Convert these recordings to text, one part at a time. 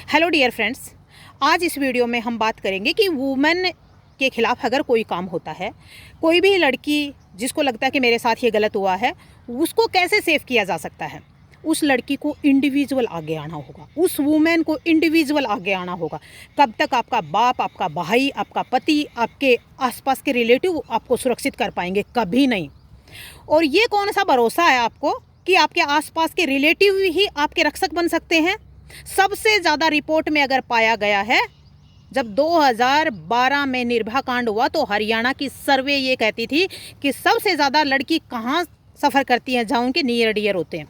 Hello dear friends, आज इस video में हम बात करेंगे कि वुमेन के खिलाफ अगर कोई काम होता है, कोई भी लड़की जिसको लगता है कि मेरे साथ ये गलत हुआ है, उसको कैसे सेव किया जा सकता है। उस लड़की को इंडिविजुअल आगे आना होगा, उस वुमेन को इंडिविजुअल आगे आना होगा। कब तक आपका बाप, आपका भाई, आपका पति, आपके आसपास के रिलेटिव आपको सुरक्षित कर पाएंगे? कभी नहीं। और ये कौन सा भरोसा है आपको कि आपके आसपास के रिलेटिव ही आपके रक्षक बन सकते हैं? सबसे ज़्यादा रिपोर्ट में अगर पाया गया है, जब 2012 में निर्भया कांड हुआ तो हरियाणा की सर्वे ये कहती थी कि सबसे ज़्यादा लड़की कहाँ सफ़र करती हैं, जहाँ उनके नियर डियर होते हैं।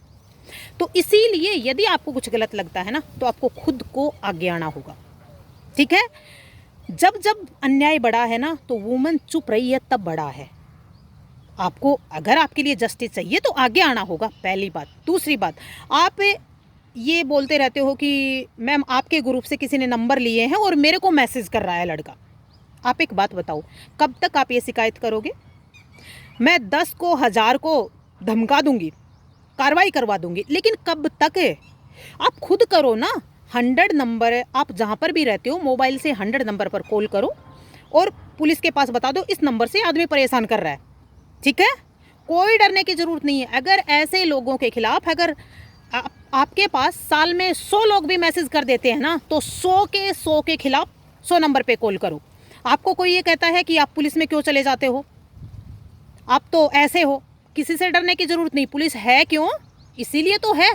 तो इसीलिए यदि आपको कुछ गलत लगता है ना, तो आपको खुद को आगे आना होगा। ठीक है? जब जब अन्याय बड़ा है ना, तो वुमन चुप रही है तब बड़ा है। आपको अगर आपके लिए जस्टिस चाहिए तो आगे आना होगा, पहली बात। दूसरी बात, आप ये बोलते रहते हो कि मैम आपके ग्रुप से किसी ने नंबर लिए हैं और मेरे को मैसेज कर रहा है लड़का। आप एक बात बताओ, कब तक आप ये शिकायत करोगे? मैं 10 को 1000 को धमका दूंगी, कार्रवाई करवा दूंगी, लेकिन कब तक है? आप खुद करो ना। 100 नंबर है, आप जहाँ पर भी रहते हो मोबाइल से 100 नंबर पर कॉल करो और पुलिस के पास बता दो इस नंबर से आदमी परेशान कर रहा है। ठीक है? कोई डरने की ज़रूरत नहीं है। अगर ऐसे लोगों के खिलाफ अगर आपके पास साल में 100 लोग भी मैसेज कर देते हैं ना, तो 100 के खिलाफ 100 नंबर पे कॉल करो। आपको कोई ये कहता है कि आप पुलिस में क्यों चले जाते हो, आप तो ऐसे हो, किसी से डरने की ज़रूरत नहीं। पुलिस है क्यों? इसीलिए तो है।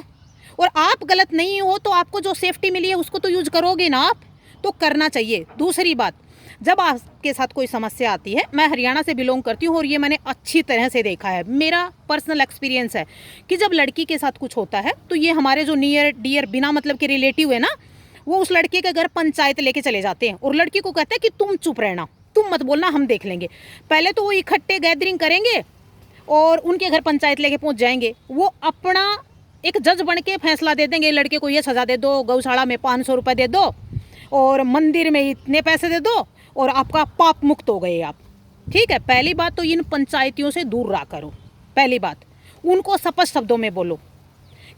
और आप गलत नहीं हो तो आपको जो सेफ्टी मिली है उसको तो यूज करोगे ना, आप तो करना चाहिए। दूसरी बात, जब आपके साथ कोई समस्या आती है, मैं हरियाणा से बिलोंग करती हूँ और ये मैंने अच्छी तरह से देखा है, मेरा पर्सनल एक्सपीरियंस है कि जब लड़की के साथ कुछ होता है तो ये हमारे जो नियर डियर बिना मतलब के रिलेटिव है ना, वो उस लड़के के घर पंचायत लेके चले जाते हैं और लड़की को कहते हैं कि तुम चुप रहना, तुम मत बोलना, हम देख लेंगे। पहले तो वो इकट्ठे गैदरिंग करेंगे और उनके घर पंचायत लेके पहुँच जाएंगे। वो अपना एक जज बन के फैसला दे देंगे, लड़के को ये सज़ा दे दो, गौशाला में 500 रुपये दे दो और मंदिर में इतने पैसे दे दो और आपका पाप मुक्त हो गए आप। ठीक है? पहली बात तो इन पंचायतियों से दूर रहा करो। पहली बात, उनको स्पष्ट शब्दों में बोलो,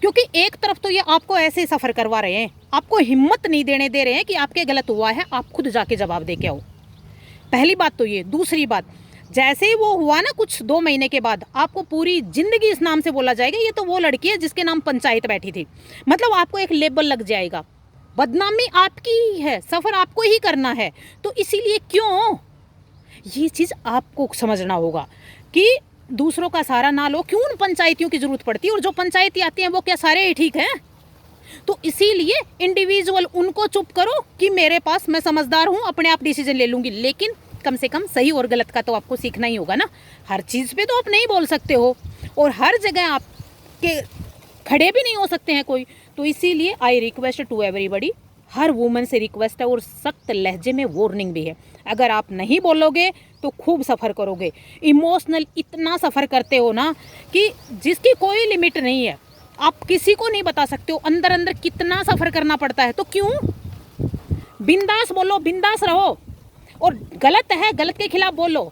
क्योंकि एक तरफ तो ये आपको ऐसे सफ़र करवा रहे हैं, आपको हिम्मत नहीं देने दे रहे हैं कि आपके गलत हुआ है, आप खुद जाके जवाब दे के आओ। पहली बात तो ये। दूसरी बात, जैसे ही वो हुआ ना कुछ 2 महीने के बाद, आपको पूरी जिंदगी इस नाम से बोला जाएगा, ये तो वो लड़की है जिसके नाम पंचायत बैठी थी। मतलब आपको एक लेबल लग जाएगा, बदनामी आपकी ही है, सफ़र आपको ही करना है। तो इसीलिए क्यों, ये चीज़ आपको समझना होगा कि दूसरों का सहारा ना लो। क्यों उन पंचायतियों की ज़रूरत पड़ती है? और जो पंचायती आती हैं वो क्या सारे ही ठीक हैं? तो इसीलिए इंडिविजुअल उनको चुप करो कि मेरे पास, मैं समझदार हूँ, अपने आप डिसीजन ले लूँगी। लेकिन कम से कम सही और गलत का तो आपको सीखना ही होगा ना। हर चीज़ पे तो आप नहीं बोल सकते हो और हर जगह आपके खड़े भी नहीं हो सकते हैं कोई। तो इसीलिए आई रिक्वेस्ट टू एवरीबडी, हर वुमन से रिक्वेस्ट है और सख्त लहजे में वार्निंग भी है। अगर आप नहीं बोलोगे तो खूब सफ़र करोगे, इमोशनल इतना सफ़र करते हो ना कि जिसकी कोई लिमिट नहीं है। आप किसी को नहीं बता सकते हो अंदर अंदर कितना सफ़र करना पड़ता है। तो क्यों? बिंदास बोलो, बिंदास रहो और गलत है, गलत के खिलाफ बोलो।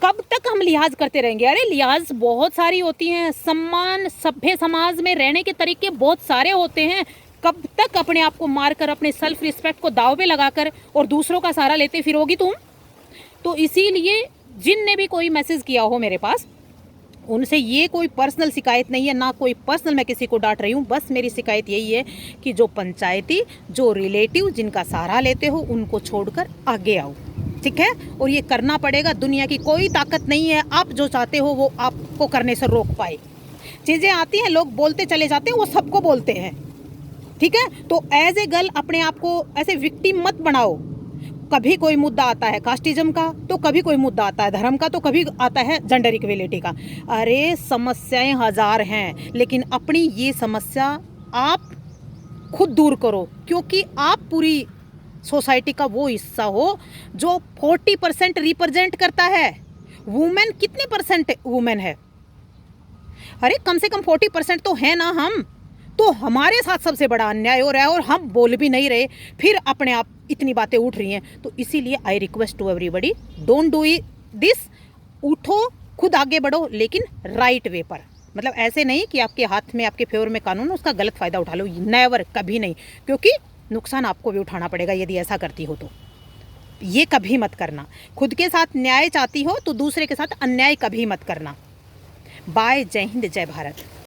कब तक हम लिहाज करते रहेंगे? अरे लिहाज बहुत सारी होती हैं, सम्मान, सभ्य समाज में रहने के तरीके बहुत सारे होते हैं। कब तक अपने आप को मारकर, अपने सेल्फ रिस्पेक्ट को दाव पे लगाकर और दूसरों का सहारा लेते फिरोगी तुम? तो इसीलिए जिनने भी कोई मैसेज किया हो मेरे पास, उनसे ये कोई पर्सनल शिकायत नहीं है, ना कोई पर्सनल मैं किसी को डांट रही हूँ। बस मेरी शिकायत यही है कि जो पंचायती, जो रिलेटिव जिनका सहारा लेते हो, उनको छोड़कर आगे आओ। ठीक है? और ये करना पड़ेगा। दुनिया की कोई ताकत नहीं है आप जो चाहते हो वो आपको करने से रोक पाए। चीज़ें आती हैं, लोग बोलते चले जाते हैं, वो सबको बोलते हैं। ठीक है? तो एज ए गर्ल अपने आप को ऐसे विक्टिम मत बनाओ। कभी कोई मुद्दा आता है कास्टिज्म का, तो कभी कोई मुद्दा आता है धर्म का, तो कभी आता है जेंडर इक्वलिटी का। अरे समस्याएं 1000 हैं, लेकिन अपनी ये समस्या आप खुद दूर करो, क्योंकि आप पूरी सोसाइटी का वो हिस्सा हो जो 40% रिप्रेजेंट करता है। वुमेन कितने परसेंट वुमेन है? अरे कम से कम 40% तो है ना हम। तो हमारे साथ सबसे बड़ा अन्याय हो रहा है और हम बोल भी नहीं रहे, फिर अपने आप इतनी बातें उठ रही हैं। तो इसीलिए I request to everybody, don't do this. उठो, खुद आगे बढ़ो, लेकिन राइट वे पर। मतलब ऐसे नहीं कि आपके हाथ में, आपके फेवर में कानून, उसका गलत फ़ायदा उठा लो, नेवर, कभी नहीं, क्योंकि नुकसान आपको भी उठाना पड़ेगा यदि ऐसा करती हो तो। ये कभी मत करना। खुद के साथ न्याय चाहती हो तो दूसरे के साथ अन्याय कभी मत करना। बाय। जय हिंद, जय भारत।